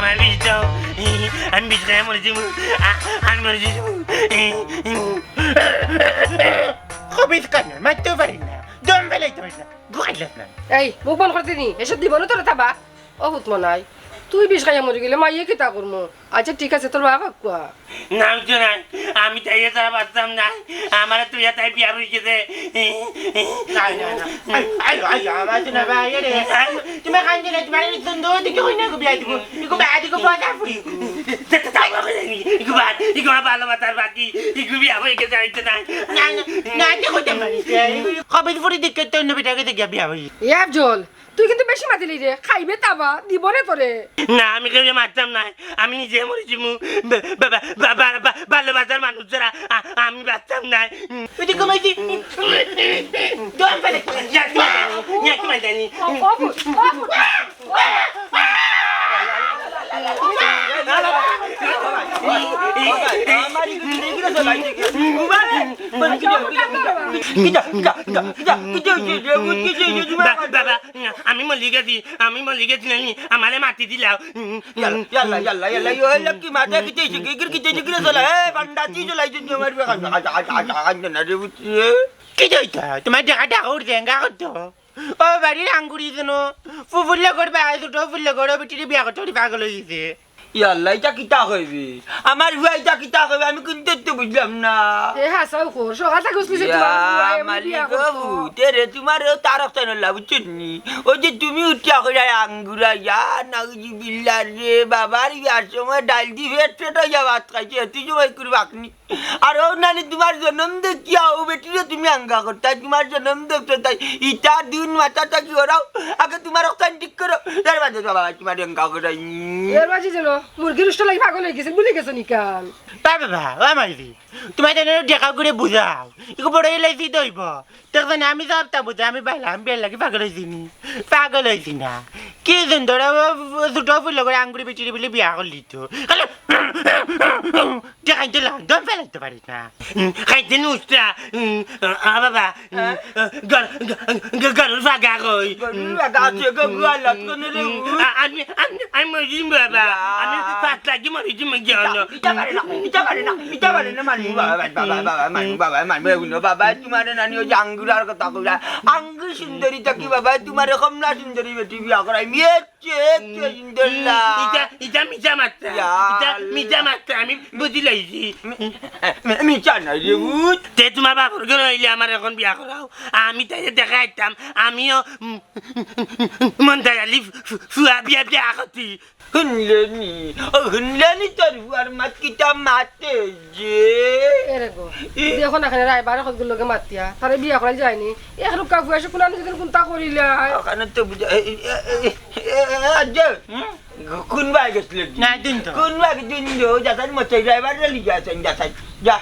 আমার বিষ দাও আমি বিষ খাই মরে যাবো আমি মরে যাবো খবিস কেন মারতেও পারি না দম ফেলাইতে পারি না ঘুমাইলাম না এই মুখ বন্ধ করতে নি এসব দিব না তোরা থাবা অভূত মনাই তুই বিষ খাইয়া মরে গেলে মাইয়ে কি তা করবো আচ্ছা ঠিক আছে তোর বাবা কুয়া নাম শোনাই আমি তাই তারা বাঁচতাম না আমার তুই তাই বিয়া হয়ে গেছে আয়ো আয়ো আমার তো না ভাই রে তুমি কান্দে না তোমার সুন্দর দিকে কই না গো বিয়া দিব ইকো বাদি কো বাদা ফুরি ইগুবার ভালোবাসার বাকি ইগু বিয়া হয়ে গেছে আইতে নাই না না না কইতে পারি খবিস ফুরি দিকে তো অন্য বেটাকে দেখে বিয়া হই এ আফজল তুই কিন্তু বেশি মাতিলি রে খাইবে তাবা দিব রে তোরে না আমি কেউ মারতাম না আমি নিজে মরেছি ভালোবাসার মানুষ যারা আমি বাঁচতাম না তুই কমাইছি দম ফেলে অভূত অভূত বাবা আমি মলি গেছি নানি আমারে মাটি দিলাও yalla yalla yalla yo lakki mata kite shige sola eh banda chi sola ju mar be kan na de buti কি যাইতা তোমার টাকাটা ওর দেঙ্গা করতো ও বাড়ির আঙ্গুরি যেন ফুফুল্লা করবে আয় দুটো ফুল্লা করে বিটির বিয়া করতে পাগল হয়ে গেছে yalla এটা কিতা কইবি আমার হুয়া এটা কিতা কইবি আমি কিন্তু তো বুঝলাম না এ হাসাও খো সকালটা গুছলি সে ya মালিক বাবু তেরে তোমার তারক তাই না বুঝছনি ওই যে তুমি উঠিয়া কইরা আঙ্গুরা ইয়া নাউজি বিল্লাহ রে বাবার ইয়ার সময় ডাল দি ফেটটা যা ভাত খাইছে তুই জমাই করবি আপনি আর ও নানি তোমার জন্ম দেখিয়া ও বেটিরে তুমি আঙ্গা করতা তোমার জন্ম দেখতে তাই ইটা দিন মাথাটা কি ওরাও আগে তোমার ওখান ঠিক করো তার বাদে বাবা তোমার আঙ্গা করাই এর বাজি যেন মুরগির উষ্ট লাগি পাগল হয়ে গেছে ভুলে গেছে নিকাল বাবা ও মাইরি তোমার যেন দেখা করে বুঝাও ইকো বড় এলাইছি দইব তখন আমি সবটা বুঝা আমি বাইলাম বেল লাগি পাগল হয়েছি না কি সুন্দর দুটো ফুল করে আঙ্গুরি বিটির বলে বিয়া করলি তো দেখাইতে দম ফেলাইতে পারিস না খাইতে নুসটা বাবা গরুর ফাঁকা কই আমি মরিছি বাবা আমি ফাঁক লাগি মরিছি বাবা তোমার নানি ওই আঙ্গুরার কথা কইরা আঙ্গু সুন্দরী থাকি বাবা তোমার কমলা সুন্দরী বেটি বিয়া করাই সুন্দর এটা মিঠা মাত্রা আমি বুঝি লাইছি মিছা নাই রে বুঝ তে তোমার বাপর ঘর হইলে আমার এখন বিয়া করাও আমি তাই দেখা আইতাম আমিও মন দায়ালি ফুয়া বিয়া করতি হুনলেনি তোর বুয়ার মাত কিটা মাতে যে এরে গো দেখো না খানে রায় বারে কতগুলো লোকে মাতিয়া তারে বিয়া করাই যায়নি এক রুকা ফুয়াশে কুলান যদি কোনটা করিলা ওখানে তো বুঝা কোন ভাই গেছিল না দিন তো কোন ভাই দিন যাতান মতে ড্রাইভার লি যাচ্ছেন যাতান যা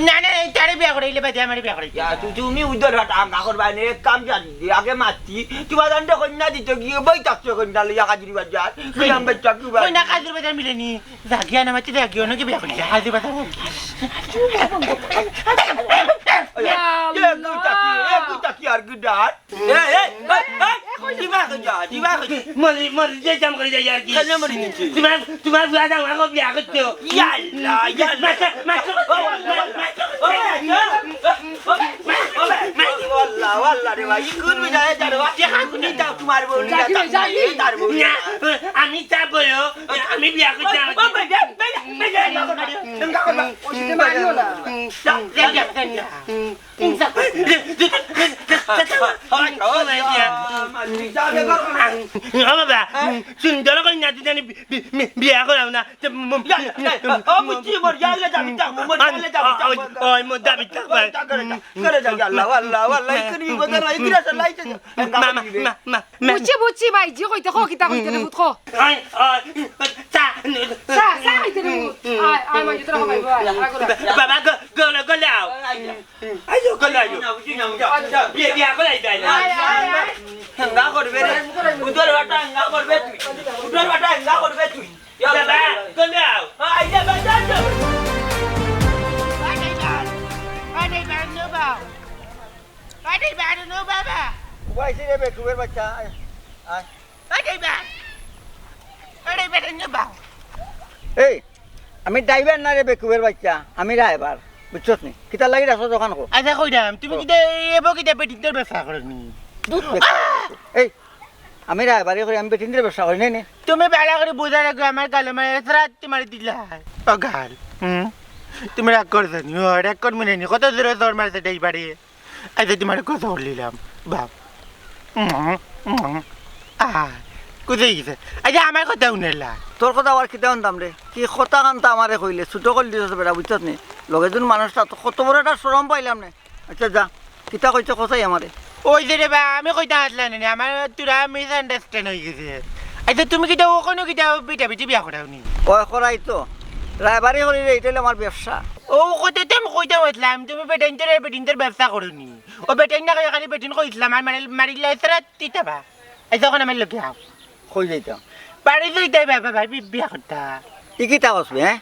না না তারে বিয়া করাইলে বাদে আমার বিয়া করাই তুমি উদর হাট আঙ্গা করবা নে এক কাম জানি আগে মাতি তোমার দণ্ড কন্যা দিত গিয়ে বই থাকছো কন্যা লইয়া কাজরি বাজার কিলাম বাচ্চা কি ওই না কাজের বাজার মিলেনি জাগিয়া না মাতি জাগিও নাকি বিয়া করি হাজি বাজার কি আর গুডার মরি যে জাম করে যাই আর কি তোমার বুয়া যাও আগো বিয়া করতে ইয়াল্লা ইয়াল্লা والله والله রে ভাই কোন বিদায় যাবে দেখা কোনি দাও তোমার বউ তার বউ আমি যাবো আমি বিয়া করতে ওইতে মারিও না বাবা সুন্দর কন্যা জানি বিয়া করাও না ওই মো দাবি বুঝছি ভাই জি কইতে খো কিতা কইতে রে বুঝ খো আয় মাই তোরা ভাই বাবা গলাও আইও গলাও বিয়া করাই দাই হাঙ্গা করবে রে উদর বাটা হাঙ্গা করবে তুই উদর বাটা হাঙ্গা করবে তুই বাবা গলাও আইয়া বাজা Why is it a bit too much? বেটাই না বাউ এই আমি ড্রাইভার না রে বেকুবের বাচ্চা আমি ড্রাইভার বুঝছস নি কিতা লাগি রাখো দোকান কো আচ্ছা কইরাম তুমি কিটা এবো কিটা বেটিদের ব্যবসা করনি এই আমি ড্রাইভারি করি আমি বেটিনের ব্যবসা করি নাই তুমি বেলা করে বুঝা রাখো আমার গালে মারে রাত্রি মারি দিলা ও গাল তুমি রাগ করছো নি ও রাগ করবি না নি কত জোরে তোর মারতে ড্রাইভারে আচ্ছা তোমার কথা বললিলাম বাপ কোথায় গেছে আচ্ছা আমার কথা শুনেলা তোর কথা আবার কিতা আনতাম রে কি কথা কান্তা আমারে কইলে ছোট কল দিছ বেটা বুঝছস নি লগে যোন মানুষটা তো কত বড় একটা শরম পাইলাম না আচ্ছা যা কিতা কইছ কথাই আমারে ওই যে রে বা আমি কইতা আসলাম না আমার তোরা মিস আন্ডারস্ট্যান্ড হয়ে গেছে আচ্ছা তুমি কিটা ওখানে কিটা বিটা বিটি বিয়া করাও নি ওই করাই তো ড্রাইভারি করি রে এটা হলো আমার ব্যবসা ও কথা তো আমি কইতে বসলাম তুমি বেটিনটার ব্যবসা করনি ও বেটিন না খালি বেটিন কইছিলাম আর মারিলে রাত্রি তাবা আচ্ছা ওখানে আমার লোকে আও কই যাইতাম বাড়ি যাইতে বাবা ভাই বিয়া করতা ই কিতা বসবে হ্যাঁ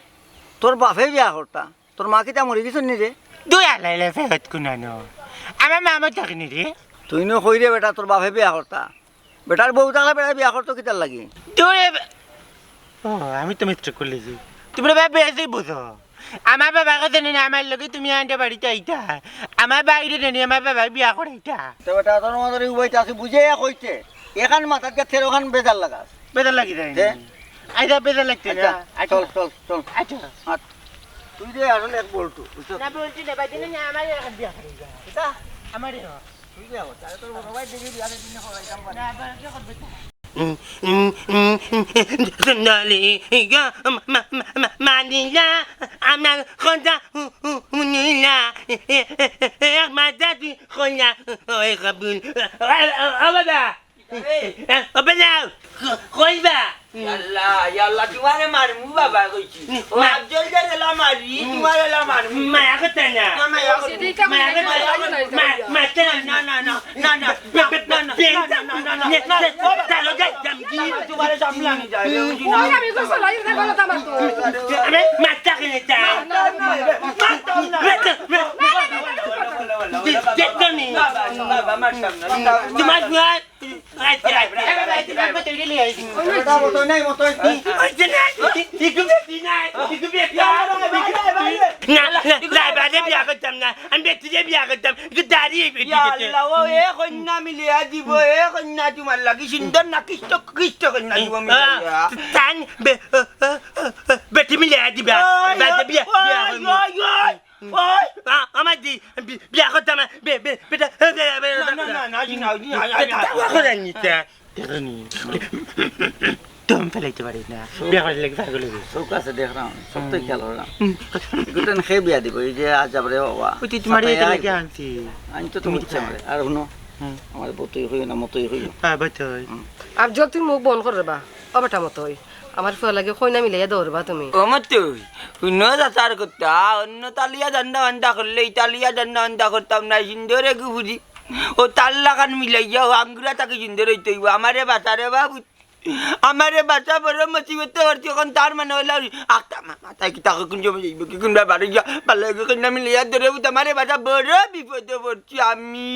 তোর বাপে বিয়া করতা তোর মা কিতা মরি গেছ নি রে দুই আলাইলে ফেরত কুনানো আমার মামা থাকিনি রে তুই নো কই রে বেটা তোর বাপে বিয়া করতা বেটার বউ থাকলে বেটা বিয়া করতো কিতার লাগি তুই ও আমি তো মিস্টেক করলেছি তুমি বাবা বেশি বুঝো আমার বাবা কাছে নেই আমার লোকে তুমি আনতে বাড়িতে আইতা আমার বাইরে নেই আমার বাবা বিয়া করাইতা তো বেটা তোর মাদের উবাইতে আছে বুঝে কইতে এখান মাথার কে থেরোখান বেজার লাগাস বেজার লাগি যায় দে। আইতা বেজার লাগছে না চল চল চল আচ্ছা হাট। তুই যে আসলে এক বলটু বুঝছো না বলছি না বাইরে না আমার এখন বিয়া করাইতা কিতা আমারই তুই বিয়া করতা আরে তোর বড় ভাই দেখি বিয়াতে দিনে করাইতাম পারে না আবার কি করবে Manila, আমার কথা শুনিলা মাথাটি খোলা ওই কাবুল আবাদা আবাদা কইবা ইয়াল্লা ইয়াল্লা তোমারে মারমু বাবা কইছি ও আজল যে এলা মারি তোমারে এলা মারমু মায়া কথা না না মায়া কইছি সেদিকে আমি মাতা না না না না না তোমারে সামনে আমি যাই আমি কইছ লাই না গলা তামার তো মাতা কেন চাই তোমার বেটা মতই নাই মতই ইয়াল্লা ও এ কন্যা মিলিয়া দিব এ কন্যা তোমার লাগি সুন্দর না কিষ্ট কিষ্ট কন্যা দিব মিলিয়া বেটি মিলে দিবা বিয়া ওই আমার দি বিয়া করতাম বেটা দম ফেলাইতে পারি না বিয়া করে লেগে পাগল হয়ে চৌক আছে দেখ না সব তো খেয়াল হলাম গোটেন সে বিয়া দিব এই যে আজ যাবরে বাবা ওই তোমার এটা লাগে আনছি আমি তো তুমি ইচ্ছা করে আর শুনো আমার বতই হইও না মতই হইও হ্যাঁ বতই আর জল তুমি মুখ বন্ধ করবা ও বেটা মতই আমার ফুয়া লাগে কইনা মিলাইয়া দৌড়বা তুমি ও মত অন্য যাচার করতা অন্য তালিয়া দান্ডা আন্দা করলে ইতালিয়া দান্ডা আন্দা করতাম না সুন্দর একু বুঝি ও তাল্লাখান মিলাইয়া ও আঙ্গুরা তাকে সুন্দর হইতে হইব আমারে বাঁচারে বাবু আমারে বাঁচা বড় মুসিবতে পারছি এখন তার মানে হইলা আক্তা মাথায় কি তাকে কোন জমে যাইব কি কোনবার বাড়ি যা পাল্লা কোনটা মিলাইয়া ধরে আমারে বাঁচা বড় বিপদে পড়ছি আমি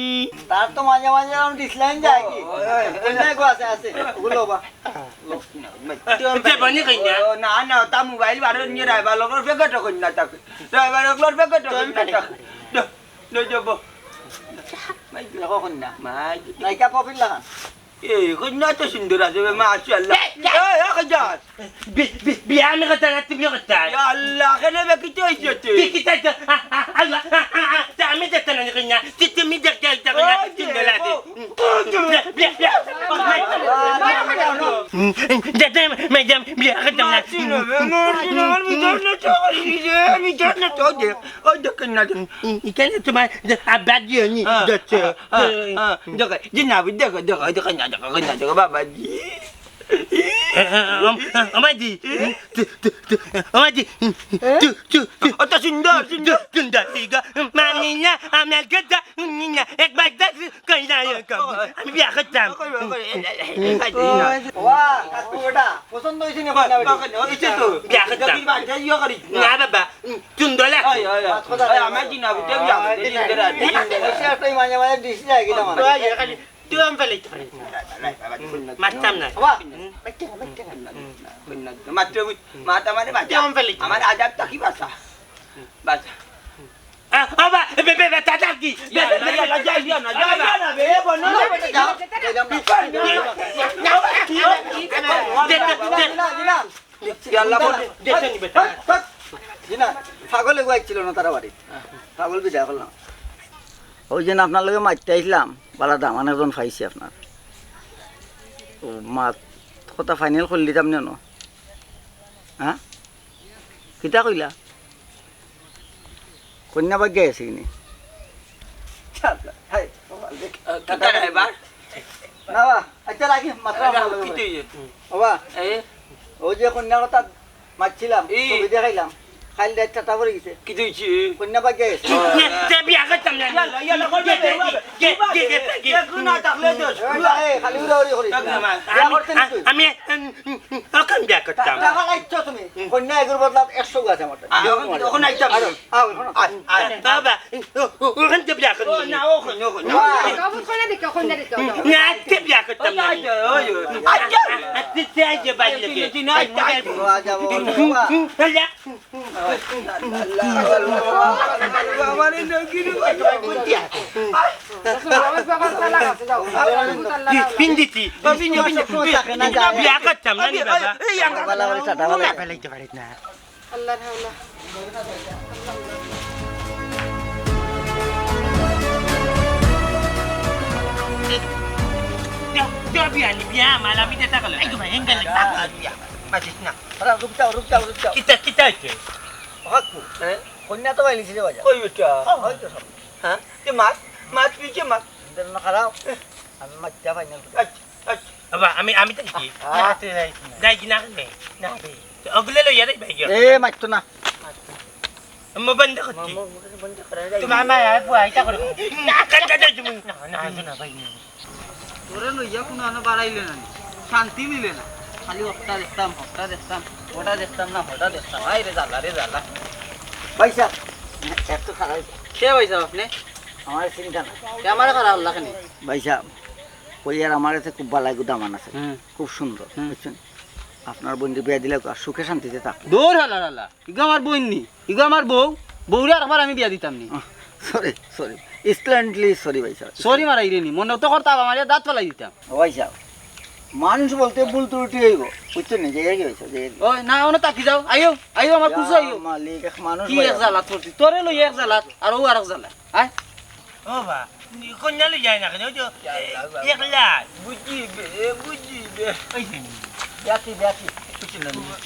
তার তো মাঝে মাঝে এরকম ডিসলাইন যায় কি কোনটাই গো আছে আছে ওগুলো বা বনি কইনা না না তা মোবাইল বারো নিয়ে রাইবার লগর বেগট কইনা তাকে রাইবার লগর বেগট কইনা তাকে লই যাব মাই দেখো কন্যা মাই নায়িকা প্রফিল লাগান এই কইনা তো সুন্দর আছে মাশাআল্লাহ এই খাজাত বিয়া আমি কথা না তুমি কথা ইয়া আল্লাহ কেন বেকিতে হইছে kita Allah আমি দেখতে না কইনা তুমি দেখতে আইতা না চিন্তা ম্যাডাম বিয়া করতাম না এখানে তোমার আব্বা দিওনি যাচ্ছে বাবাজি আমাদি অত সুন্দর সুন্দর মামিনা আমার কথা নিনা একবার দাস কইনা আমি বিয়া করতাম ওয়া কাকু বেটা পছন্দ হইছে নি কন্যা বেটা না বাবা চুন্দলা এসে একটাই মাঝে মাঝে ডিসি যায় কিনা মানে তুই আমি ফেলাইতে পারিস না মারতাম না মাত্র মাতা মানে তুই আমি ফেলাইতে আমার আজাব তাকি বাসা বাসা বাবা দাদা কি ছাগল এগুয়াইছিল না তারা বাড়ি ছাগল বিদায় করলাম ওই জন্য আপনার লগে মারতে আইসলাম বালা দামান একজন পাইছি আপনার ও মাত কথা ফাইনাল করলি তামনি ন হ্যাঁ কিতা কইলা কন্যা ভাগ্য আছে কিনি এবার না বা আচ্ছা রাখি মাত্র বাবা ওই যে কন্যা কথা মারছিলাম ছবি দেখাইলাম খাইল দেড়টা টা পরে গেছে কি দিয়েছি কন্যা ভাগ্য আছে বিয়া করতাম না খালি উড়াউড়ি করিস বিয়া করতে না তুই আমি ওখান বিয়া করতাম টাকা লাইছ তুমি কন্যা এগুর বদলা 100 গাছ আমার ওখানে আইতাম বাবা ওখান থেকে বিয়া করতাম না ওখানে ওখানে কবুল করে দেখো কোন দেখো না আজকে বিয়া করতাম না আজকে আজকে বাইরে লাগে পিন্দিছি বিয়া করতাম না বাবা ফেলাইতে পারিস না আল্লাহর হাওলা বিয়া মালা বিদে থাকলো এই ভাই এঙ্গেল মারিস না রুক যাও কিতা কিতা হচ্ছে কন্যা তো বাইলিছি রে বাজা কই বেটা হয়তো সব হ্যাঁ তে মাছ মাছ পিছে মাছ না খারাপ আমি মারতে ফাইনাল আচ্ছা আচ্ছা বাবা আমি তো কি যাই কি না না অগলে লো ইয়ারে ভাই এ মারতো না আমি বন্ধ করছি বন্ধ করা তুমি আমার আইতা করে না কাটা যাই তুমি না ভাই তোরে লইয়া কোনো আনো বাড়াইলে না শান্তি মিলে না খালি ওটা দেখতাম ওটা দেখতাম না ওটা দেখতাম আই রে জালা পয়সা এত খারাপ কে পয়সা আপনি আমার চিন্তা না আমার খারাপ লাগে না ভাইসা ওই আর আমার কাছে খুব ভালো দামান আছে খুব সুন্দর বুঝছেন আপনার বন্ধু বিয়া দিলে সুখে শান্তিতে থাক দৌড় হালা ইগো আমার বোন নি ইগো আমার বউরে আর আমি বিয়া দিতাম নি সরি ইনস্ট্যান্টলি সরি ভাইসা সরি মারাই রে নি মনে তো করতাম আমার দাঁত ফেলাই দিতাম ভাইসা মানুষ বলতে ভুল ত্রুটি হইব বুঝছেন না যে কি হইছে যে ওই না ওনে তাকি যাও আইও আমার কুছো আইও মালিক এক মানুষ কি এক জালাত করতি তোরে লই এক জালাত আর ও আর এক জালাত আয় ও বা কন্যা লো যায় না কেন তো একলা বুঝিবে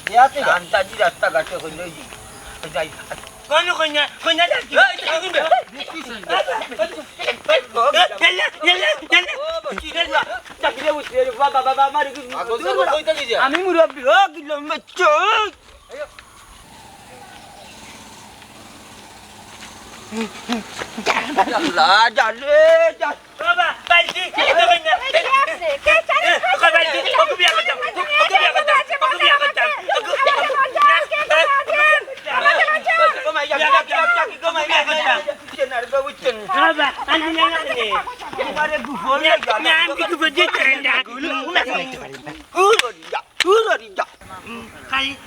বিয়াতি আন্তাজি রাস্তা ঘাটে হইলে যাই কোন কন্যা ডাকি আমি মুরব্বী ও কিলোমিটার জালে বাবা বাইজি কন্যা বাইজি ওকে বিয়া করতাম বাবা আমি না আমি কিছু বুঝতে না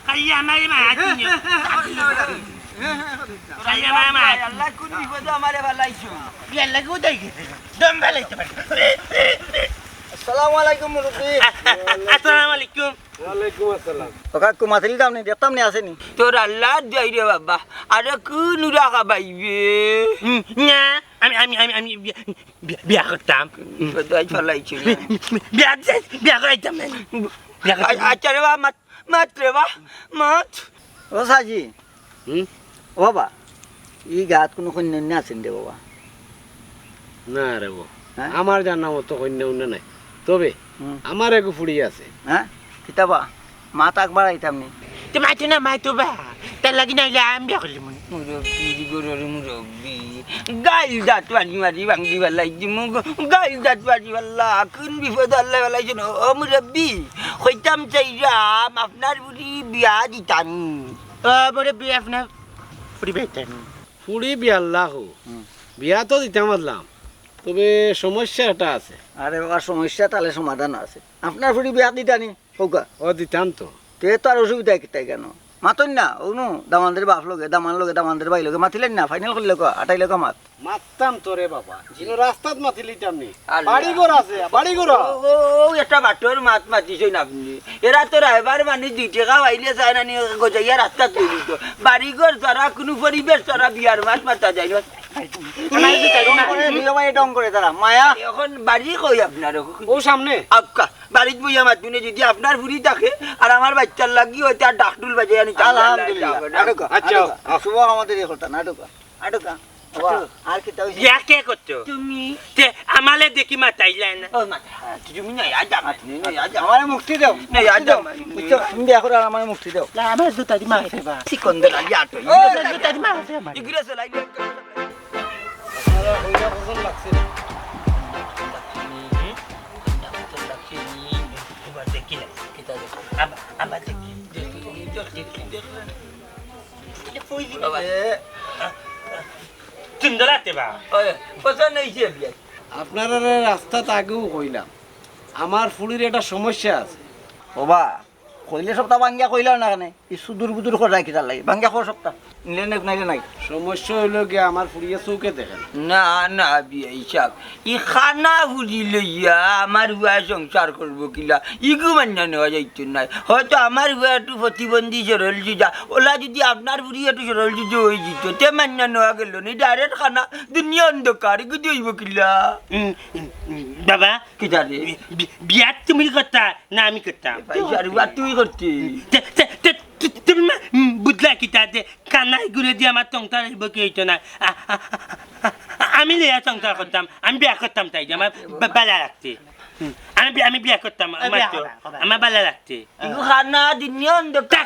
খালি আমার মা আছে খালি আমার মা আল্লাহ কোন বিপদে আমারে ভালাইছো বিয়া লাগু দেই দম ভালাইতে পারি আসসালামু আলাইকুম মুরব্বি আসসালামু আলাইকুম ওকা কুমাতলি দাম নি দেখতাম নি আসেনি তোর আল্লাহ যাই রে বাবা আরে কোন রাখা বাইবে না আমি বিয়া করতাম বিপদাই ভালাইছো বিয়া করতাম আচ্ছা রে বাবা মাত রে বাবা মাত ও সাজি ও বাবা ই গাত কোনো কন্যা আছেন রে বাবা না রে বো হ্যাঁ? আমার জানা মতো কন্যা উন্না নাই তবে আমার এক ফুড়ি আছে হ্যাঁ কিতাবা মা তাক বাড়াইতাম নি মাইতো না মাইতো বা তার লাগি না আমি বিয়া করলাম মুরব্বী গরুর মুরব্বী গাইল দাঁত পানি মারি ভাঙ্গি ভালাইছি গাইল দাঁত পানি ভাল্লা কোন বিপদ আল্লাহ ভালাইছেন ও মুরব্বী হইতাম চাইরাম আপনার বুড়ি বিয়া দিতাম বড় বিয়া আপনার পরিবার ফুড়ি বিয়ার লাখ বিয়া তো দিতে পারলাম তবে সমস্যা একটা আছে। আরে বাবা সমস্যা তাহলে সমাধান আছে আপনার ফুড়ি বিয়া দিতানি হোকা ও দিতাম তো। তে তো আর অসুবিধা কিতাই কেন মাতন না ওনো দামানদের বাপ লগে দামানদের ভাই লগে মাতিলেন না ফাইনাল করলে আটাই লগে মাত মারতাম তো রে বাবা, জিনো রাস্তাত মাতি লিতাম নি। আল্লাহ। বাড়িঘর আছে, বাড়িঘর। ও একটা বাটর মাত মাতিছেন আপনি। এরা তো রাইবার মানে 2 টাকা পাইলে চায় না নি গজাইয়া রাস্তা তৈরি তো বাড়িঘর ছাড়া কোনো পরিবেশ ছাড়া বিয়ার মাছ মাতা যায় না। ডং করে তারা মায়া এখন বাড়ি কই আপনার ও সামনে। আক্কা বাড়িত বইয়া মাতুনে যদি আপনার বুড়ি থাকে আর আমার বাচ্চার লাগি হয়তো আর ডাকটুল বাজে আনি আলহামদুলিল্লাহ আটকা আচ্ছা, শুভ আমাদের এই কথা নাটকা আটকা আর কি তাও বিয়া কে করতো তুমি তে আমালে দেখি মাতাইলেন ও মা তুমি না আজা মাতুনে না আজা আমার মুক্তি দাও না আজা বুঝছো তুমি বিয়া করে আমার মুক্তি দাও আমার দুটা দি মারছে বা সিকন্দর আজা তো দুটা দি মারছে আমার ইগরে সলাই সুন্দর আছে বা পছন্দ হয়েছে বিয়া আপনারা রাস্তাত আগেও কইলাম আমার ফুলির একটা সমস্যা আছে। ওবা কইলে সপ্তাহ ভাঙ্গিয়া কইলা না কেন কিছু দূর বুদুর করে রাখি তার লাগে ভাঙ্গিয়া কো সপ্তাহ নিলে নাইলে নাই সমস্যা হইল গিয়ে আমার ফুলিয়ে চৌকে দেখেন। না না বিয়া হিসাব ই খানা বুঝি লইয়া আমার হুয়া সংসার করবো কিলা ইগু মান্যা নেওয়া যাইত নাই হয়তো আমার হুয়া একটু প্রতিবন্ধী সরল যা ওলা যদি আপনার বুড়ি একটু সরল যুজ হয়ে যেত তে মান্যা নেওয়া গেল নি ডাইরেক্ট খানা দুনিয়া অন্ধকার ইগু হইব কিলা বাবা কিতা রে বিয়া তুমি করতা না আমি করতাম পয়সার হুয়া তুই করতি তুমি বুঝলা কিতা যে কানাই ঘুরে দিয়ে আমার সংসার হইব কি হইতো না আমি লিয়া সংসার করতাম আমি বিয়া করতাম তাই যে আমার বালা রাখতে আমি বিয়া করতাম আমার বালা রাখতে ইগু খানা দুনিয়া অন্ধকার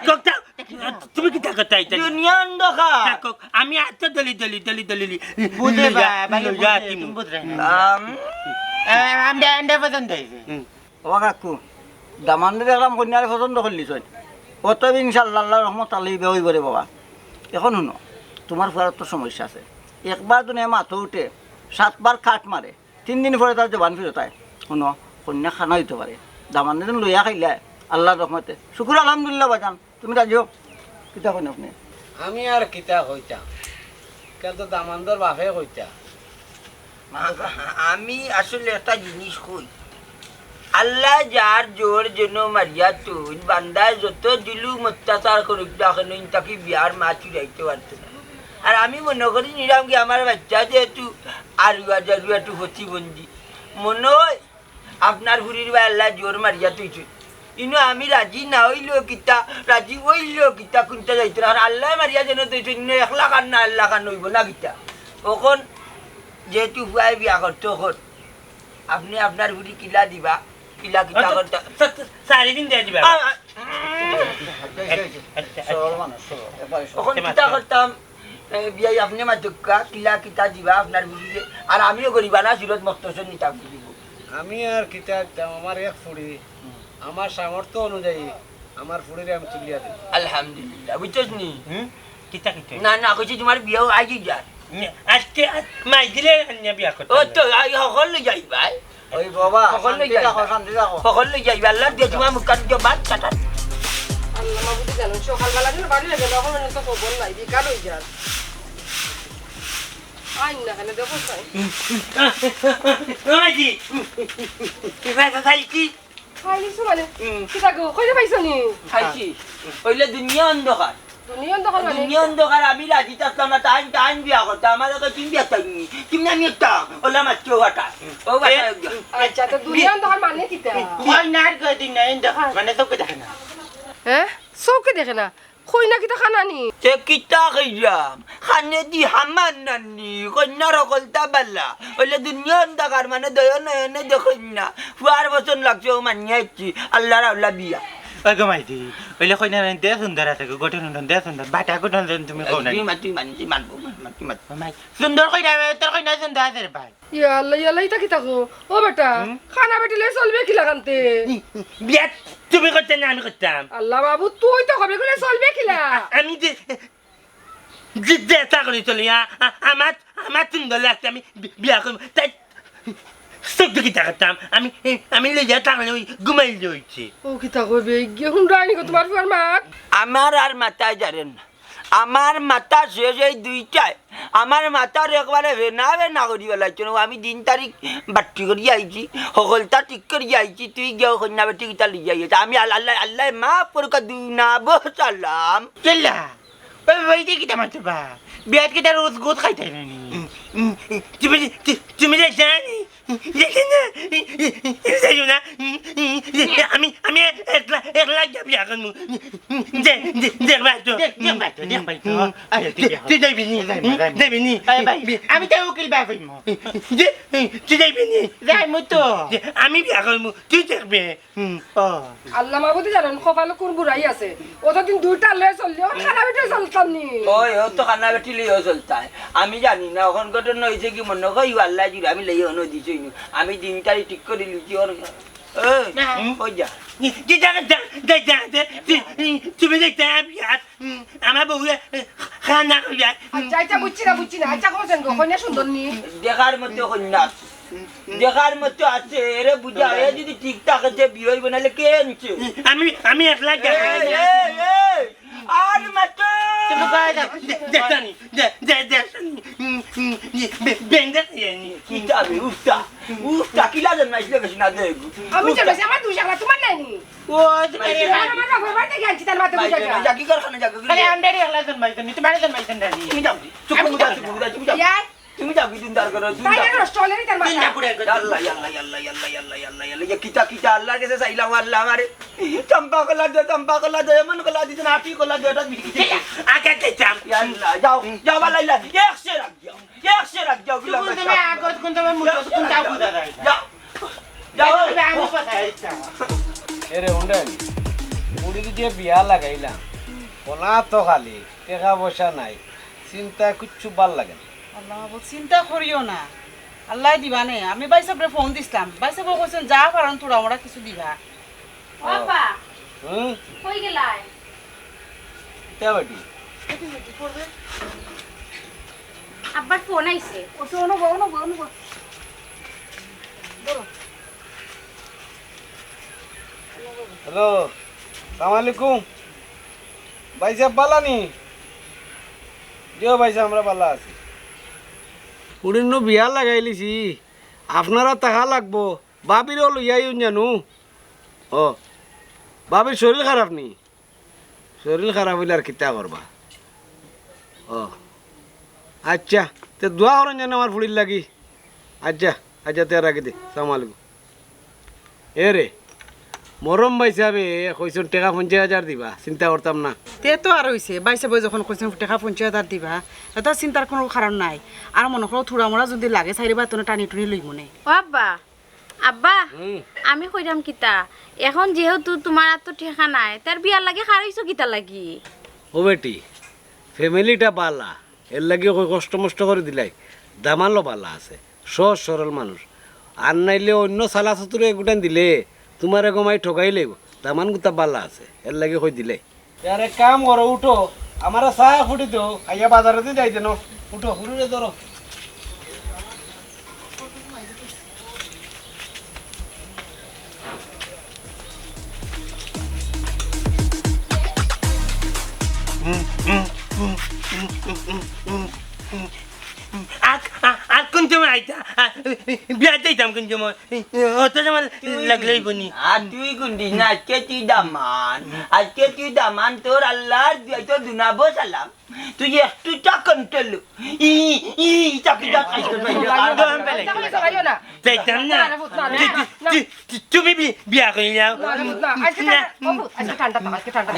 তুমি কিতা করতা দুনিয়া অন্ধকার আমি এত দলি বুঝে বা ভালো তুমি বুঝরে না আমদা পছন্দ হইছে ওবা কাকু দামানদের দেখলাম কন্যারে পছন্দ করলি চল কত ইনশাল্লাহ আল্লাহ রহমত আল্লাহ বিয়া হইব রে বাবা এখন শুনো তোমার ফুয়ার তো সমস্যা আছে একবার তুমি মাথা উঠে 7 বার কাট মারে 3 দিন পরে তার জবান ফিরত হয় শুনো কন্যা খানা হইতে পারে দামানদের লইয়া খাইলে আল্লাহর রহমতে শুকুর আলহামদুলিল্লাহ বাজান তুমি রাজি হোক কিতা করেন আপনি আমি আর কিতা কইতাম কিন্তু দামান্দর বাপে কইতা আমি আসলে একটা জিনিস কই আল্লাহ যার জোর জন্য মারিয়া তুই বান্দায় যত জুলুম অত্যাচার করুক দেখেন তাকে বিয়ার মা চুরাইতে পারতো না আর আমি মনে করি নিরাম কি আমার বাচ্চা যেহেতু আরুয়া জারুয়া একটু প্রতিবন্ধী মনে হয় আপনার ঘুরির বা আল্লাহ জোর মারিয়া তুইছে ইনো আমি রাজি না হইলেও কিতা রাজি হইলেও কিতা কোনটা যাইতো না আর আল্লাহ মারিয়া যেন তুইছে ইনো 1 লাখ আর না 1 লাখ আর নইব না কিতা তখন যেহেতু হুয়াই বিয়া করতে তখন আপনি আপনার ঘুরি কিলা দিবা কিলা কিতা করতে 4 দিন দিয়ে দিবা তখন কিতা করতাম বিয়াই আপনি মাতুকা কিলা কিতা দিবা আপনার ঘুরি আর আমিও করিবা না সুরত মক্তসর নিতাম দিব আমি আর কিতা দিতাম আমার এক ফুড়ি আমার সামর্থ্য অনুযায়ী আমার ফুড়িরে আমি তুলিয়া দিই। আলহামদুলিল্লাহ বুঝছস নি কিতা কিতা না না কইছি তোমার বিয়াও আগে যা আজকে মাই দিলে বিয়া করতাম ও তো সকল লই যাইবা ওই বাবা সকল লই শান্তি রাখো যাইবা শান্তি রাখো সকল লই যাইবা আল্লাহ দিয়ে তোমার মুখান দিয়ে বাদ কাটা আল্লাহ মাবুদি জানেন সকালবেলা দিন বাড়ি লাগে তখন তো খবর নাই বিকাল হয়ে যান আইন না কেন দেখো তাই মাইজি কিবা খাইছি খাইলিছো মানে কিতা গো কইতে পাইছো নি খাইছি হইলে দুনিয়া অন্ধকার দুনিয়া দখল মানে দুনিয়া অন্ধকার আমি রাজি থাকতাম না টাইম টাইম বিয়া করতাম আমার কাছে তুমি বিয়া থাকনি তুমি আমি একটা ওলা মাছ ওটা ও বাটা আচ্ছা তো দুনিয়া দখল মানে কিতা কই নার কই দিন না ইন্দা মানে তো কই দেখেন হ্যাঁ চৌকে দেখে না কই না কিতা খানা নি তে কিতা কইরাম খানে দি হামান নানি কন্যা রকলতা বাল্লা ওলে দুনিয়া অন্ধকার মানে দয় নয়নে দেখুন না ফুয়ার বছর লাগছে ও মানিয়া ইচ্ছি আল্লাহর আল্লাহ বিয়া ওই গমাইদি ওইলে কই না দে সুন্দর আছে গোটে নন্দন দে সুন্দর বাটা গোটন তুমি কও না মাতি মাতি মানবো মাতি মাতি মাই সুন্দর কই না তোর কই না সুন্দর আছে রে ভাই ইয়াল্লা ইতা কিতা গো ও বেটা খানা বেটিলে চলবে কি লাগানতে বিয়া তুমি করতে না আমি করতাম আল্লাহ বাবু তুই তো কবে গলে চলবে কিলা আমি যে তা করে চলি আমার সুন্দর লাগছে আমি বিয়া করবো তাই চোখ কিতা করতাম আমি লইয়া থাকলে ওই ঘুমাই লইছি ও কিতা কইবে গিয়ে হুন্ডানি গো তোমার ফুয়ার মাক আমার আর মাথায় জানেন না আমার মাথা শেষ এই দুইটায় আমার মাথার একবারে ভেনা করি বেলাইছ আমি দিন তারিখ বাট্টি করি আইছি সকলটা ঠিক করি আইছি তুই গিয়ে কন্যা বেটি কিতা লিয়ে আইছি আমি আল্লাহ আল্লাহ মা পরকা দুনাবো সালাম চল্লা ওই বাইতে কিটা মারবা বিয়াত কিটা রোজ গোদ খাইতাই নানি তুমি জানি না আমি একলা বিয়া করবো দেখবা তো তুই যাইবি নি যাইবি নি আমি তো উকিল বাবাই মো তুই যাইবি নি যাইমু তো আমি বিয়া করবো তুই দেখবে ও আল্লাহ মাবুদি জানেন কপালে কোন বুড়াই আছে অতদিন দুইটা লয়ে চললেও খানা বেটে চলতাম নি ওই ও তো কান্না বেটি লিয়েও চলতায় আমি জানি না ওখান ঘটনা হয়েছে কি মনে কই আল্লাহ জুড়ে আমি লেগে অন্য দিছি আমি দিন তারিখ ঠিক করে লিখি ওর ওই যা তুমি দেখতে আমার বউ খানা আচ্ছা বুঝছি না আচ্ছা কোন গো কন্যা সুন্দর নি দেখার মতো কন্যা আছে দেখার মতো আছে এরে বুঝা এ যদি ঠিক থাকে বিয়ে হইব নাহলে কে আনছে আমি একলা আর মাত্র তুমি কই দাও দেখতানি কিতা আমি উফটা কিলা জন্মাইছিল বেশি না দেখু আমি চলেছি আমার দুই জায়গা তোমার নাই নি ও তুমি আমার বাবা বাড়িতে গেছি তার মাথা বুঝা গেল জাকি কারখানা জাকি খালি আন্ডারে একলা জন্মাইছেন তোমার জন্মাইছেন নানি তুমি যাও তুমি যাও ইয়াই তুমি যাও কি দিনদার করো তুমি তাই যাও না স্টলেরই তার মাথা আল্লাহ আল্লাহ আল্লাহ আল্লাহ আল্লাহ আল্লাহ আল্লাহ কিতা আল্লাহর কাছে চাইলাম আল্লাহ আমারে চম্পা কলা দে এমন কলা দিতে না আপি কলা দে এটা বিক্রি আগে চাম আল্লাহ যাও আল্লাহ একশে রাখ যাও বিলা তুমি আগত কোন তুমি মুতো কোন যাও বুঝা যায় যাও আমি কথা আইতা এরে উন্ডে মুড়ি দিয়ে বিয়া লাগাইলাম কোনা তো খালি টাকা পয়সা নাই চিন্তা কিচ্ছু ভাল লাগে না আল্লাহ বল চিন্তা করিও না আল্লাহ দিবা নে আমি বাইসাবরে ফোন দিছিলাম বাইসাব কইছেন যা পারন তোরা আমরা কিছু দিবা বাবা হুম কই গেলাই তে বেটি আব্বার ফোন আইছে ও শোনো বউ হ্যালো সালাম আলাইকুম ভাই সাহেব বালানি দিও ভাই সাহেব আমরা বালা আছি উড়িন্ন বিয়া লাগাইলিছি আপনারা টাকা লাগবো বাবিরও লইয়াই জানু ও বাবির শরীর খারাপ নি শরীর খারাপ হইলে আর কিতা করবা ও আচ্ছা তে দোয়া করেন যেন আমার ফুড়ির লাগি আচ্ছা তে রাখি দে সালাম আলাইকুম এ রে মরম ভাই সাহেবে কইছেন টাকা 50,000 দিবা চিন্তা করতাম না তে তো আর হইছে বাইসাব যখন কইছেন টাকা 50,000 দিবা এটা চিন্তার কোনো কারণ নাই আর মনে করো থোড়া মোড়া যদি লাগে সাইরে বাতনে টানি টুনি লই মনে ও আব্বা আমি কইরাম কিতা এখন যেহেতু তোমার এত ঠেকা নাই তার বিয়ার লাগে খারাইছো কিতা লাগি ও বেটি ফ্যামিলিটা বালা এর লাগে কই কষ্ট মষ্ট করে দিলাই দামালো বালা আছে সহজ সরল মানুষ আর নাইলে অন্য সালা সতুরে এগুটান দিলে তোমার গমাই ঠকাই লাগব দামান গুতা বালা আছে এর লাগে কই দিলে আরে কাম করো উঠো আমার চা ফুটি তো আইয়া বাজারে যাই দেন উঠো হুড়ে ধরো আর কোন সময় আইতা বিয়া যাইতাম কোন সময় অত সময় লাগলেই বনি আর তুই গুন্ডিস না আজকে তুই দামান তোর আল্লাহর তোর দুনাবো সালাম তুই একটু কন্ট্রোল চাকরিটা যাইতাম না তুমি বিয়া করে যাও আজকে ঠান্ডা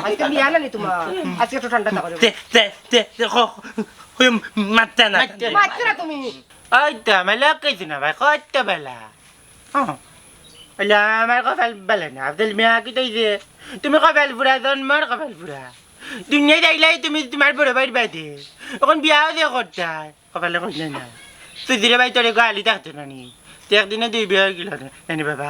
আজকে বিয়া না নি তোমার আজকে একটু ঠান্ডা থাকো মাত্রা না মাত্র তুমি ওই তো আমার লাগাইছি না ভাই কত বেলা আমার কপাল বেলা না আফজল মিয়া কি তাইছে তুমি কপাল ফুরা জন্মর কপাল ফুরা দুনিয়ায় দেখলাই তুমি তোমার বড় ভাইয়ের বাইতে এখন বিয়াও দিয়ে করতাই কপালে করলে না তুই দিলে ভাই তোর গালি থাকতো না নি একদিনে 2 বিয়া হয়ে গেল নানি বাবা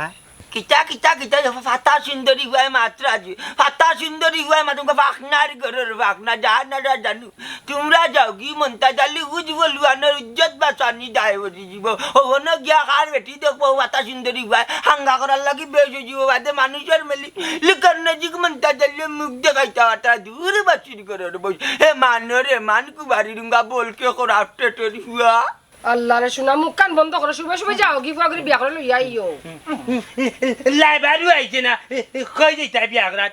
কিতা কিতা কিতা ফাতা সুন্দরী গুয়াই মাত্র আজি ফাতা সুন্দরী গুয়াই মাত্র ফাকনার ঘরের ফাকনা জানা জানু তোমরা যাও কি মনতা জালি উজব লুয়ানোর ইজ্জত বাঁচানি দায় বসে যাব ওখানে গিয়া কার বেটি দেখবো ফাতা সুন্দরী গুয়াই হাঙ্গা করার লাগি বেশ হয়ে যাব বাদে মানুষের মেলি লিখার নজিক মনতা জালি মুখ দেখাইতা বাতা দূর বাচির ঘরের বস হে মানরে মান কুবারি রুঙ্গা বলকে করাফটে টেরি হুয়া আল্লাহ রে শোনা মুখ কান বন্ধ করো শুভে শুভে যাও কি ফুয়া করে বিয়া করে লইয়া আইও লাইবারু আইছে না কই দিতা বিয়া করাত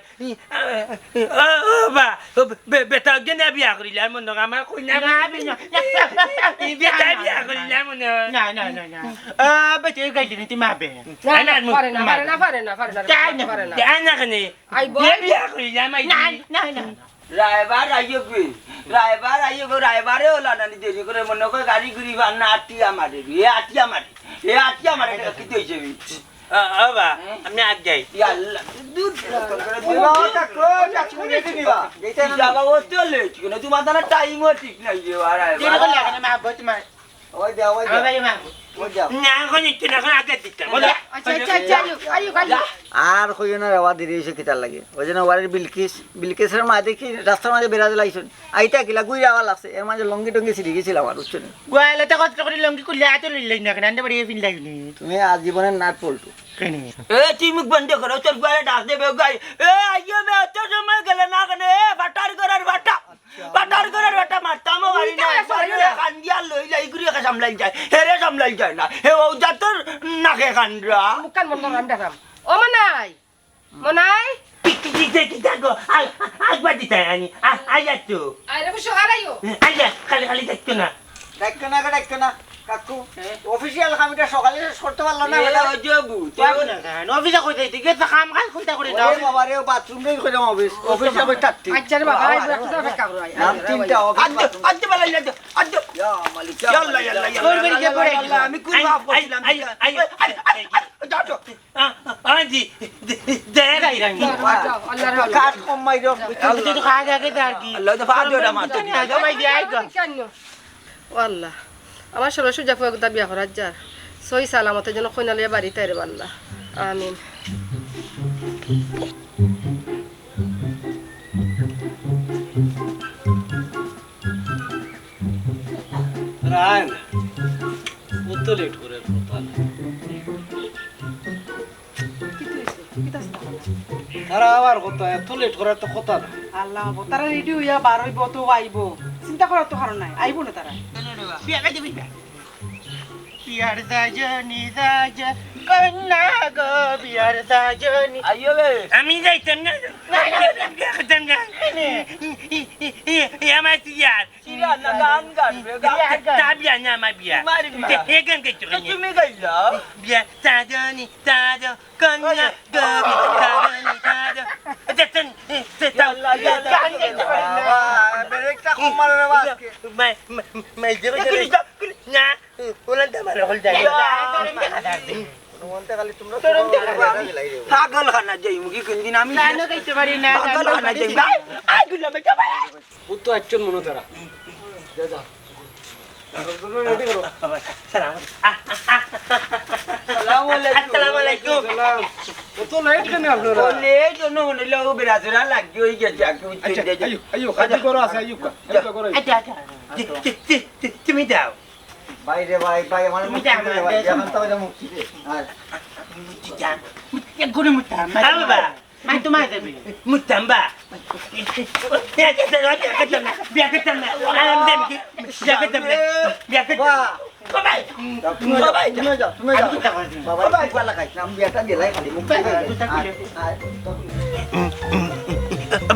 বা বেটা গেনা বিয়া করিলা মন আমার কই না বেটা বিয়া করিলা মন না না না না বেটে গাইতে নিতে মাবে না পারে না পারে না পারে না পারে না পারে না আনা কনে আই বল বিয়া করিলা মাই না না রায়বার আইয়ে গে রায়বার আইয়ে গো রায়বারে ওলা না দেরি করে মনে করে গাড়ি ঘুরি না আটিয়া মারে এ আটিয়া মারে কি হইছে আবা আমি আজ যাই আল্লাহ দূর যেতে না জায়গা ও চলে কেন তোমার দানা টাইমও ঠিক নাই যে যেটা করে লাগে না মাবে তোমার ওই দাও ওই দাও আমি মাবে ওই দাও না কোনি তুই না আগে দিতা বলা আচ্ছা আচ্ছা আচ্ছা আইও আইও আর কইও না রেওয়া দেরি হয়েছে কিতার লাগে ওই জন্য ওয়ারের বিলকিসের মা দেখি রাস্তার মাঝে বেড়াতে লাইছেন আইতা কিলা গুই যাওয়া লাগছে এর মাঝে লঙ্গি টঙ্গি ছিড়ি গেছিল আমার উচ্চ গোয়ালে তো কষ্ট করে লঙ্গি কুলে আত লইলাই না কেন আন্ডা বাড়ি ফিল লাগনি তুমি আজীবনের নাট পল্টু কেনে এ তুই মুখ বন্ধ করো তোর গায়ে ডাক দেবে গাই এ আইয়ে মে এত সময় গেলে না কেন এ বাটার করার বাটা মারতাম গাড়ি না কান্দিয়া লই যাই ঘুরি একা সামলাই যায় হেরে সামলাই যায় না হে ও যাতর নাকে কান্ডরা মুখ কান বন্ধ করো আমি দেখাম ও মনাই মনাই কিতা গো আগবা দিতা আনি আয়া তো আইরে বসো আরাইও আয়া খালি দেখতো না ডাক্তার না কাকু অফিসিয়াল কামটা সকালে করতে পারলো না এ ও জবু পাবো না কেন অফিসে কই যাইতে গে তো কাম কাজ খুলতা করে দাও ওই বাবা রে বাথরুম নেই কইলাম অফিস যাবে তাত্তি আচ্ছা রে বাবা আই রাখতে হবে কাবর আই নাম তিনটা অফিস আজ বেলা লাগে আজ ইয়া মালিক ইয়াল্লা তোর বাড়ি গিয়ে পড়ে ইয়াল্লা আমি কুল মাফ করছিলাম আজি দেখাই রানি যাও আল্লাহ রে কাট কম মাইরো তুই তো খাওয়া আগে তার কি আল্লাহ তো ফাদিওটা মারতে জমাই দিয়ে আই গো ও আল্লাহ আমার ষোলশো জাফু একদা বিয়া করার যার সই সালামতের জন্য কইনালিয়া বাড়িতে রে আল্লাহ আমিন রায়ন কত লেট করে কথা তারা আবার কথা এত লেট করার তো কথা না আল্লাহ তারা রেডি হইয়া বার হইব তো আইব চিন্তা করার তো কারণ নাই আইব না তারা বিয়া কাটে বিয়া বিয়ার দাজনি দাজ কন্যা গো বিয়ার দাজনি আইও বে আমি যাইতাম না দেখতাম না আমার ইয়ার সিরা না গান গাবে তাবিয়া না আমার বিয়া তোমার বিয়া। এ গান কে চলে তুমি গাইলা বিয়া তাজনি তাজ কন্যা গবি তাজনি তাজ দেখতেন গান ব্রেকটা কম মারে রে আজকে মাই জেগে না ওলান দামার হল যায় মনতে খালি তোমরা পাগল খানা যাই মুখি কোনদিন আমি জানো কইতে পারি না পাগল খানা যাই আই গুলা বেটা ও তো একজন মনে তারা আসসালামু আলাইকুম কত লেট কেন আপনারা বলে জন্য হইলো বেরাজরা লাগি হই গেছে আচ্ছা আইও কাজে করো আছে আইও আইও করো আচ্ছা আচ্ছা তুমি দাও বাইরে ভাই আমার মুক্তি দে ভাই এখন তো এটা মুক্তি দে আর গুড়ি মুটা বাবা মাই তো মাই দেবে mutamba biar kita alam dem ki biar kita babai তুমি যাও বাবা বাবা লাগাই নাম বিয়াটা দিলাই খালি মুক্তি দে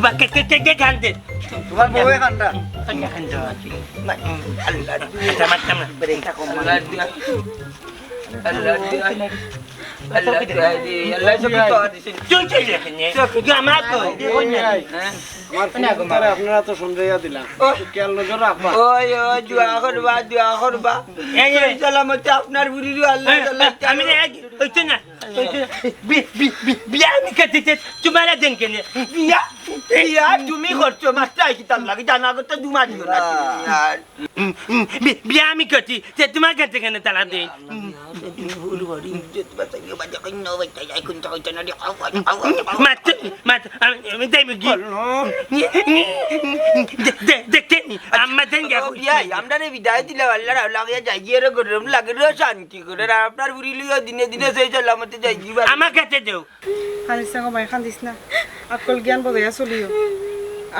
ba ke kande তোমার বউয়ে কান্ডা kanya kando Allah macam lah ব্রেকটা কম Allah dia Allah sebut di sini cuci je kene gama ko আমার ফোনে আপনারা তো শুনরেয়া দিলাম খেয়াল নজর রাখবা ওই দোয়া করবা এই সালামত আপনার বুড়ি আল্লাহ আমি ওইটা না বিয়া আমি কাটতে তোমারা দেন কেন বিয়া ইয়া তুমি করছো মাস্টার কি তার লাগে জানা করতে দুমা দিও না আর বিয়া আমি করছি যে তোমার কাছে কেন তালা দিই তুমি ভুল করি ইজ্জত বাঁচাইও বাজা কই ন বাই যাই কোন চাই না দি মাত আমি দেব কি দেখতে আমার দেন গা বিয়া আমরা রে বিদায় দিলে আল্লাহ লাগে যাই রে গরম লাগে রে শান্তি করে আর আপনার বুড়ি লিও দিনে দিনে সেই চলামতে যাই দিবা আমার কাছে দেও খানিস না মাই খান্দিস না আকল জ্ঞান বজায়া চলিও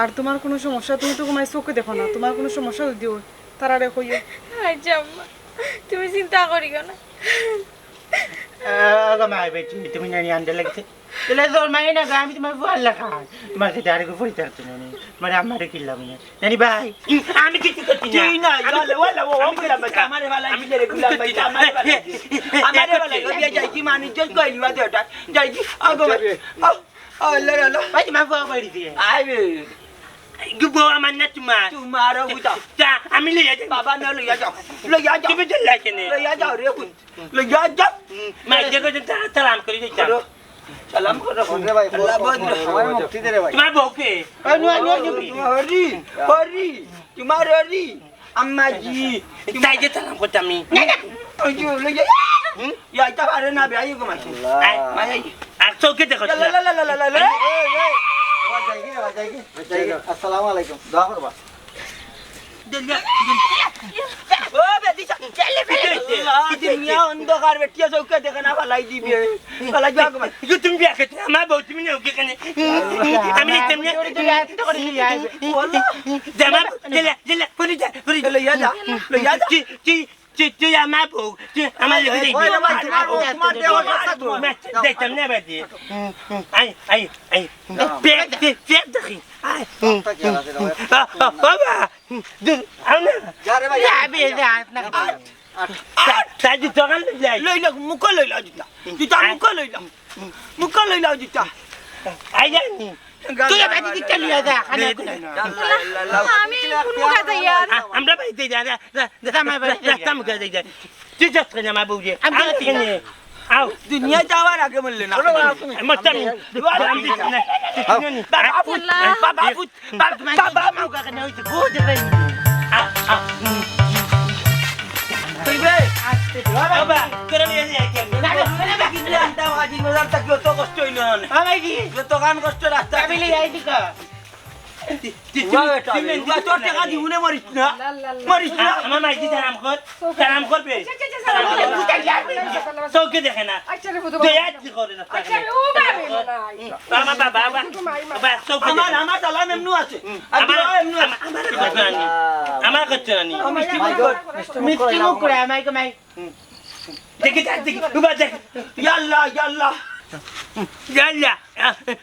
আর তোমার কোনো সমস্যা তুমি তো ঘুমাই চোখে দেখো না তোমার কোনো সমস্যা যদি হয় তারা রে কইও আচ্ছা আম্মা তুমি চিন্তা করিও না মাই বেটি তুমি নানি আনতে লাগছে তাহলে তোর মাই না আমি তোমার ভাল লাগা তোমার সাথে আরেকটু পরিচয় করতে নানি মানে আমারে কিল্লাম না নানি ভাই আমি কিছু করছি তুই না ইয়ালে ওয়ালা ও বলা বাচ্চা আমারে ভালো আমি রে গুলাম বাচ্চা আমারে ভালো বিয়া যাই কি মানি চল কইলি বাদ ওটা যাই কি আগো আল্লাহ আল্লাহ ভাই তোমার বাবা বাড়ি দিয়ে আইবে গুবো আমার না তোমার তোমার বুঝা তা আমি লইয়া যাই বাবা না লইয়া যাও লইয়া যাও তুমি চল লাগে নে লইয়া যাও রে কুন লইয়া যাও মাই দেখো সালাম করি যাও সালাম করো রে ভাই আমার মুক্তি দে রে ভাই তোমার বউকে হরি হরি তোমার হরি আম্মা জি তাই যে সালাম করতে আমি ওই যে লইয়া ইয়া এটা পারে না বে আইগো মাসি মাই আর চৌকে দেখো লা লা লা লা লা আসসালামু আলাইকুম দোয়া করবা ও বেদি চলে ফেলে দুনিয়া অন্ধকার বেটিয়া চৌকে দেখে না ফালাই দিবে ফালাই যাও মাই তুমি বিয়া করতে আমার বউ তুমি নেও কে কেনে আমি তেমনি জামা জেলা পরি যা লইয়া যা তুই আমার বউ তুই আমার দেখতাম না বাদি আই পেট দেখি বাবা আউনা যারে ভাই সাজি তোগান যাই লইলা মুখ লইলা জিতা জিতা মুখ লইলা জিতা আই জানি তুই বাদি দিতে লিয়া যা খানা আমি কোন কাজে ইয়ার আমরা বাড়িতে যা রাস্তা মুখে যাই তুই যাচ্ছ না মা বউজে আমি কেনে আও দুনিয়া যাওয়ার আগে বললে না মস্তান বাবা মাউকা কেন হইছে গোদ রে তুইবে বাবা করে নিয়ে যাই কত কষ্ট হইল আমাই দি যত গান কষ্ট রাস্তা ফ্যামিলি আই দিকা তোর টাকা দিবনে মরিস না মরিস না আমার মাইতি সালাম করবে চৌকে দেখে না আচ্ছা রে ফুটো দেয়াতি করে না আচ্ছা রে ও আমার বাবা বাবা চৌকে আমার সালাম এমনু আছে আমার করছে না মিষ্টি মুখ করে আমাই কমাই দেখি দেখি বাবা দেখ ইয়াল্লা ইয়াল্লা yalla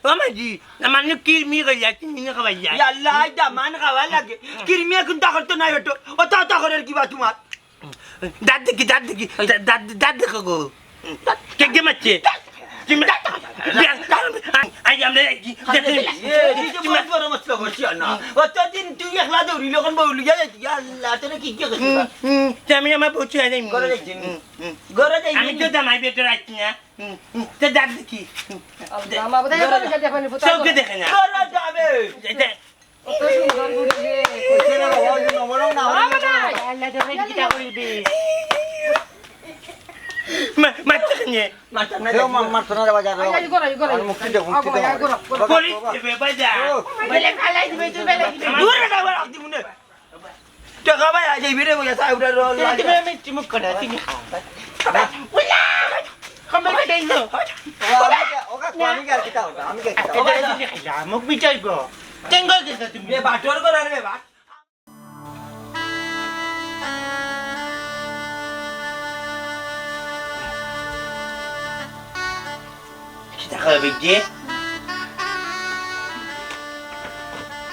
amaji amanu kirmi gaya kinni gaya ইয়াল্লা আইদা মান খাওয়া লাগে কিরমিয়া কোন টাকা তো নাই বেটো ও তা করে কি বা তোমার dad ko ke mache ay amle কি মাছ বড় মাছ করছি না অত দিন তুই একলা দৌড়ি লোকন বউলি ইয়াল্লা তোর কি কি করছিস আমি আমার বউচু আই ঘরে যাইছিস ঘরে যাই আমি তো জামাই বেটো রাখছি না তে dad কি আমা বদাই করে দেখে পানি ফুটো চৌকে দেখে না ঘরে যাবে কত সুন্দর বুড়ি কইছে না বাবা ওই নম্বর না আল্লাহ তো রেডি কিটা কইবে মাতনে মাছ না দেও মারছ না রে বাজার আই গরা আর মুক্তি দে মুক্তি দে পরি বাজা বলে ফালাই দিবে তুই বলে দূরে যাবে রাখতি মুনে টাকা ভাই আজ ভিড়ে বইয়া সাইবরা রোল তুমি মিষ্টি মুখ করে তুমি উলা কমে দেইছো ওকা আমি কি আর কিটা হবে আমি কি কিটা এটা তুমি খাইলা মুখ বিচাইব কেঙ্গো গেছ তুমি রে বাটর করার রে বাট দেখা হবে যে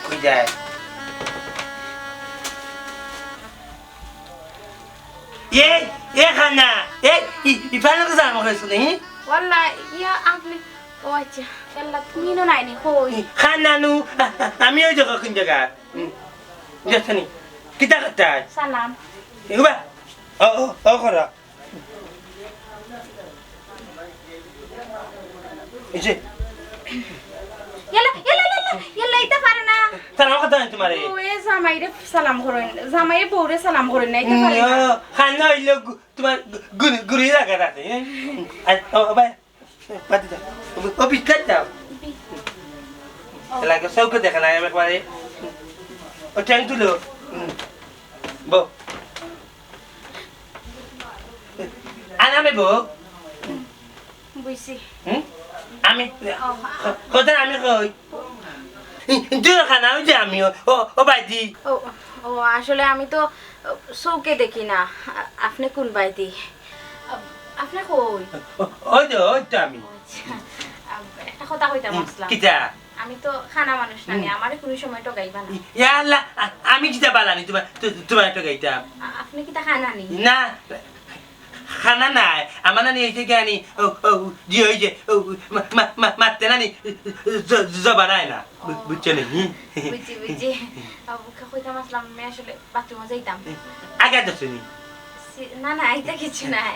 কই যায় এ খানা ইফালে তো যাম কইছ নি wallahi ya আপনি ও আচ্ছা আল্লাহ তুমি নো নাইনি কই খানা নু আমি ওই জায়গা কোন জায়গা যাচ্ছি কিতা করতে সালাম এগুবা ও করা এসে ইয়ালা ইয়ালা ইয়ালা ইয়াল্লা এটা পারে না সালাম কথা নাই তোমারে ওয়ে জামাইরে সালাম করেন জামাইয়ে বউরে সালাম করেন না এটা পারে না খানা হইলো তোমার গুড়ি রাখা রাখে ও ভাই পাতি দাও ও বিস্তার দাও লাগে সৌকে দেখা নাই একবারে ও ট্যাং তুলো বো আনামে বো বুঝছি আমি কোথায় আমি কই তুই খানা হইছে আমি ও বাইদি ও ও আসলে আমি তো চৌকে দেখি না আপনি কোন বাইদি আপনি কই ওই তো আমি একটা কথা কইতাম আসলাম কিটা আমি তো খানা মানুষ না আমারে কোনো সময় তো গাইবা না ইয়াল্লা আমি কিটা বালানি তোমার একটা গাইতাম আপনি কি তা খানা নি না খানা নাই আমার নানি এসে জ্ঞানী জি হয়েছে মারতে নানি জবা নাই না বুঝছে নাকি বুঝছি বুঝছি কইতাম আসলাম আমি আসলে বাথরুমে যাইতাম আগে যাচ্ছি না না এটা কিছু নাই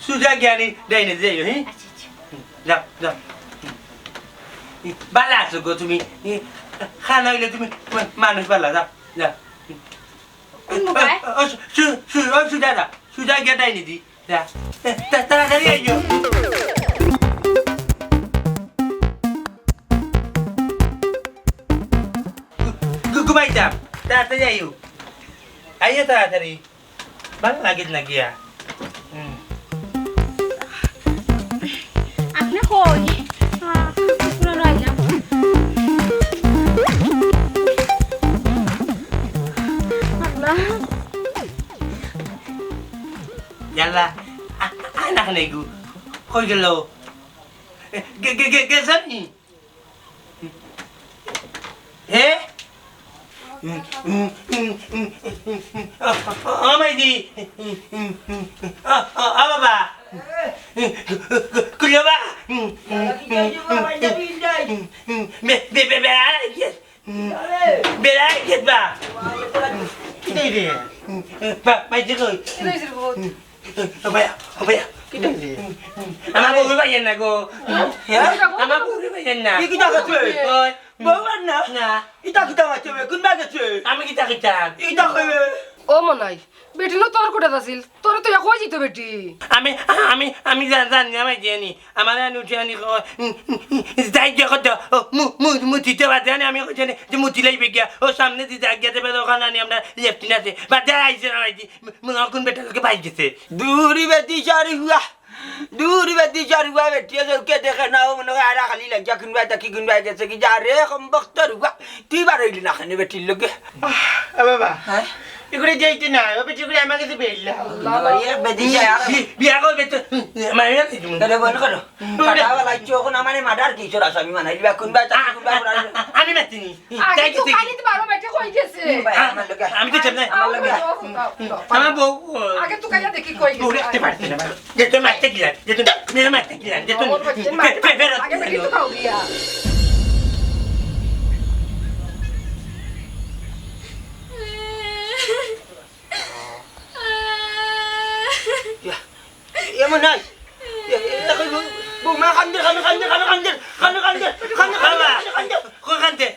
সুজা জ্ঞানী দেয় না যাই হ্যাঁ আচ্ছা আচ্ছা যাও যাও বালা আছো গো তুমি খানা হইলে তুমি মানুষ বালা যাও যাও কোন মুখায় সুজা যা সুজা গিয়ে দেয় নিদি যা তাড়াতাড়ি আইও ঘুমাইতাম তাড়াতাড়ি আইও আইও তাড়াতাড়ি ভালো লাগে না গিয়া আপনি কই পুরো রইলাম আল্লাহ Yalla, anak nego, koi gelo, gesan ni, eh? Oh my di, apa ba? Kulo ba? Berai ba? Kita ini, ba, macam tu. Apa ya? কিটা হইছে আমার বউ ভাইয়ের না গো আমার বউ ভাইয়ের না কি কিতা গেছে ওই বউয়ার না না ইটা কিতা গেছে কোন বা গেছে আমি কি তাকে চান ইটা কইবে ও মনাই বেটি নো তোর কোটা আছিল তোর তো এক হইছি তো বেটি আমি আমি আমি জানি আমি জানি আমার নুটি আনি যাই যখন মুতিতে বাদে আনি আমি জানি যে মুতি লাগবে গিয়া ও সামনে দিতে আগে দেবে ওখানে আনি আমরা লেফটিন আছে বাদে আইছে না আইছি কোন বেটাকে পাই গেছে দূরি বেটি চারি হুয়া দূরি বেটি চারি হুয়া বেটি কে দেখে না মনে হয় আরা খালি লাগিয়া কোনবা দেখি কোনবা গেছে কি যা রে কম বক্তর হুয়া তুই বারইলি না খানে বেটির লগে বাবা এগুলো যাইতে না ও বেটি করে আমার কাছে বেরলা বেটি যায় বিয়া করবে তো মারিয়া তাহলে বল করো কাটাওয়ালা চোখ না মানে মাদার কি চোরা স্বামী মানে লিবা কোনবা তাকি কোনবা আমি মাতিনি আগে তো খালি তো বারো বেটি কই গেছে আমার লগে আমি তো চাপ নাই আমার লগে আমার বউ আগে তো কাইয়া দেখি কই গেছে উড়তে পারছে না যে তো মারতে গিলা যে তো মেরে মারতে গিলা যে তো আগে বেটি তো খাও গিয়া এমন নাই বুমা খান্দে খান্দে খান্দে খান্দে খান্দে খান্দে খান্দে খান্দে বাবা খান্দে কই খান্দে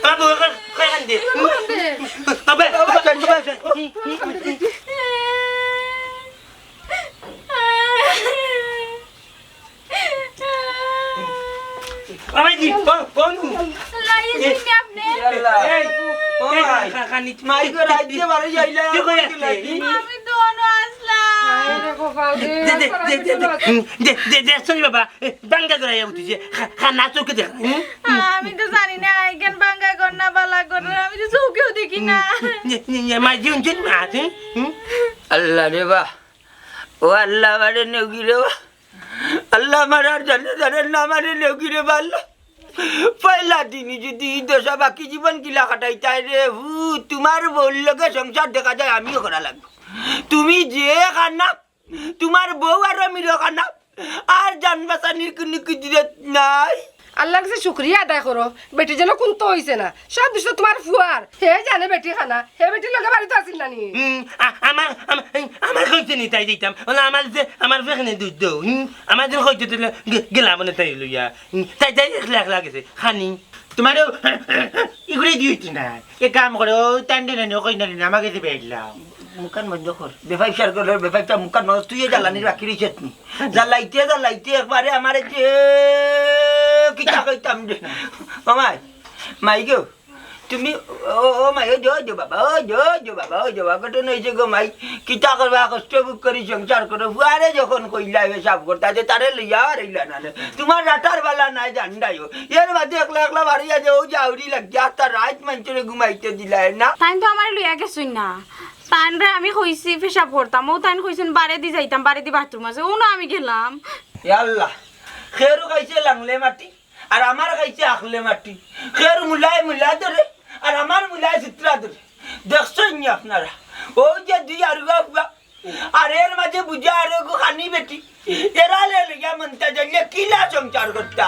বাবু কই খান্দে আবে আমি দি কোন লাইয়ে শুনে আপনি এই খানি মাই গো রাজ্যে বাড়ি যাইলা তুই কই আসছিস আমি তো অনো আসলাম রে গোপাল দেখছি বাবা বাঙ্গা করে উঠেছে খানা চোখে দেখ আমি তো জানি না কেন বাঙ্গা কর না বালা কর আমি তো চোখেও দেখি না মা জিন জিন আছে আল্লাহ রে বা ও আল্লাহ মারে নেগি রে বা আল্লাহ মারার জানে জানে না মারে নেগি রে বা আল্লাহ পয়লা দিনই যদি দশা বাকি জীবন কিলা কাটাই তাই রে হু তোমার বউর লগে সংসার দেখা যায় আমিও করা লাগবে তুমি যে খানা তোমার বউ আর আমিরও খানা আর জান বাঁচানির কোনো কিছু নাই আল্লাহ কাছে শুক্রিয়া আদায় করো বেটি যেন কোনতো হইছে না সব দোষ তো তোমার ফুয়ার হে জানে বেটি খানা হে বেটির লগে বাড়িতে আসিল না নি আমার কইতে নি তাই দিতাম ওলা আমার ফেখনে দুধ দৌ আমার যে কইতে দিলে গেলাম না তাই লইয়া তাই একলা একলা গেছে খানি তোমারও এগুলো দিয়েছি না এ কাম করো টান্ডে না কই না আমাকে যে বেড়লাম মুখান বন্ধ কর বেফাই শেয়ার করলে বেফাইটা মুখান বন্ধ তুই জ্বালানি রাখি রিসেট নি জ্বালাইতে একবারে আমার যে কিতা কইতাম রে মামাই মাই গো তুমি ও মাই ও জো বাবা ও জো বাবা ঘটনা হয়েছে গো মাই কিতা করবা কষ্ট বুক করি সংসার করো ফুয়ারে যখন কইলা হিসাব করতে আছে তারে লইয়া রইলা না তোমার রাটার বেলা নাই জান্ডাইও এর বাদে একলা একলা বাড়ি আছে ও জাউরি লাগিয়া তার রাত মানুষের ঘুমাইতে দিলাই না তাই তো আমার লইয়া গেছুন না তাইনরে আমি কইছি পেশাব করতাম ও তাইন কইছেন বাড়ি দি যাইতাম বাড়ি দি বাথরুম আছে ও না আমি গেলাম আল্লাহ খেরু খাইছে লাংলে মাটি আর আমার খাইছে আখলে মাটি খেরু মুলাই ধরে আর আমার মুলাই চিত্রা ধরে দেখছেন নি আপনারা ওই যে দুই আর এর মাঝে বুঝা আর খানি বেটি এরা লে লিয়া মনটা জ্বলিয়ে কিলা সংসার করতা